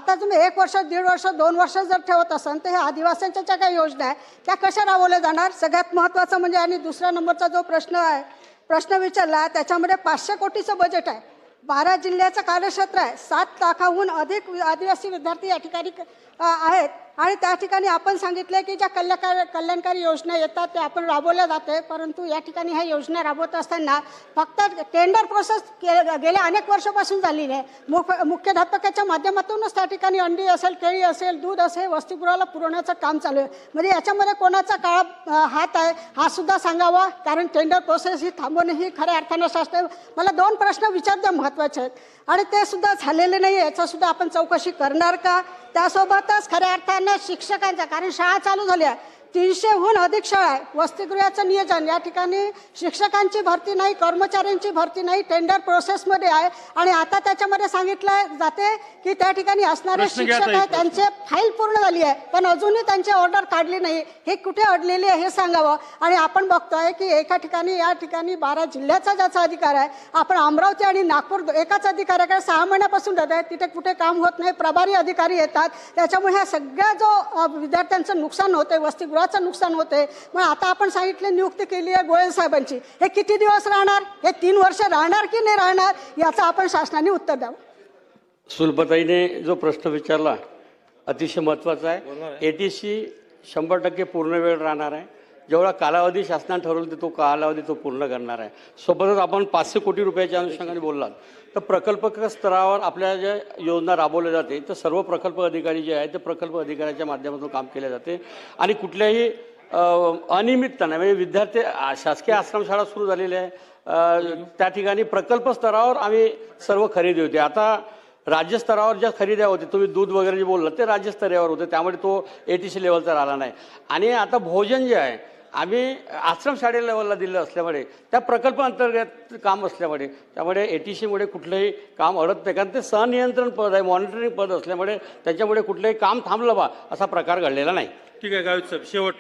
आता तुम्ही 1 वर्ष, 1.5 वर्ष, 2 वर्ष जर ठेवत असाल तर हे आदिवासींच्या ज्या काही योजना आहे त्या कशा राबवल्या जाणार? सगळ्यात महत्त्वाचं म्हणजे आणि दुसऱ्या नंबरचा जो प्रश्न विचारला त्याच्यामध्ये 500 कोटीचं बजेट आहे, 12 जिल्ह्याचं कार्यक्षेत्र आहे, 7 लाखाहून अधिक आदिवासी विद्यार्थी या ठिकाणी आहेत आणि त्या ठिकाणी आपण सांगितलं की ज्या कल्याणकारी योजना येतात ते आपण राबवल्या जाते, परंतु या ठिकाणी ह्या योजना राबवत असताना फक्त टेंडर प्रोसेस गेल्या अनेक वर्षापासून झाली नाही. मुख्याध्यापकाच्या माध्यमातूनच त्या ठिकाणी अंडी असेल, केळी असेल, दूध असेल, वसतिगृहाला पुरवण्याचं काम चालू आहे. म्हणजे याच्यामध्ये कोणाचा काळा हात आहे हा सुद्धा सांगावा, कारण टेंडर प्रोसेस ही थांबवणे ही खऱ्या अर्थानं शास्त्र. मला 2 प्रश्न विचारणे महत्त्वाचे आहेत आणि ते सुद्धा झालेले नाही, याचा सुद्धा आपण चौकशी करणार का? त्यासोबतच खऱ्या अर्थानं शिक्षकांच्या, कारण शाळा चालू झाल्या, 300हून अधिक शाळा आहे, वसतिगृहाचं नियोजन, या ठिकाणी शिक्षकांची भरती नाही, कर्मचाऱ्यांची भरती नाही, टेंडर प्रोसेसमध्ये आहे आणि आता त्याच्यामध्ये सांगितलं जाते की त्या ठिकाणी असणारे शिक्षक आहेत त्यांचे फाईल पूर्ण झाली आहे पण अजूनही त्यांची ऑर्डर काढली नाही. हे कुठे अडलेली आहे हे सांगावं. आणि आपण बघतोय की एका ठिकाणी या ठिकाणी 12 जिल्ह्याचा ज्याचा अधिकार आहे, आपण अमरावती आणि नागपूर एकाच अधिकाऱ्याकडे 6 महिन्यापासून जात आहे, तिथे कुठे काम होत नाही, प्रभारी अधिकारी येतात, त्याच्यामुळे ह्या सगळ्या जो विद्यार्थ्यांचं नुकसान होते, वसतिगृह नुकसान होते. मग आता आपण सांगितले नियुक्ती केली आहे गोयल साहेबांची, हे किती दिवस राहणार? हे 3 वर्ष राहणार की नाही राहणार? याचं आपण शासनाने उत्तर द्यावं. सुलभताईने जो प्रश्न विचारला अतिशय महत्त्वाचा आहे. ATC 100% पूर्ण वेळ राहणार आहे. जेवढा कालावधी शासनाने ठरवला तो कालावधी तो पूर्ण करणार आहे. सोबतच आपण 500 कोटी रुपयाच्या अनुषंगाने बोललात तर प्रकल्प स्तरावर आपल्या ज्या योजना राबवल्या जाते तर सर्व प्रकल्प अधिकारी जे आहेत ते प्रकल्प अधिकाऱ्याच्या माध्यमातून काम केले जाते आणि कुठल्याही अनियमितता म्हणजे विद्यार्थी शासकीय आश्रमशाळा सुरू झालेल्या आहे त्या ठिकाणी प्रकल्प स्तरावर आम्ही सर्व खरेदी होते. आता राज्य स्तरावर ज्या खरेद्या होते, तुम्ही दूध वगैरे जे बोललात ते राज्य स्तरावर होते, त्यामुळे तो ATC लेवलचा राहिला नाही. आणि आता भोजन जे आहे आम्ही आश्रमशाळे लेवलला दिलं असल्यामुळे त्या प्रकल्प अंतर्गत काम असल्यामुळे त्यामुळे ATCमुळे कुठलंही काम अडत नाही, कारण ते सहनियंत्रण पद आहे, मॉनिटरिंग पद असल्यामुळे त्याच्यामुळे कुठलंही काम थांबलं बा असा प्रकार घडलेला नाही. ठीक आहे गावित साहेब, शेवट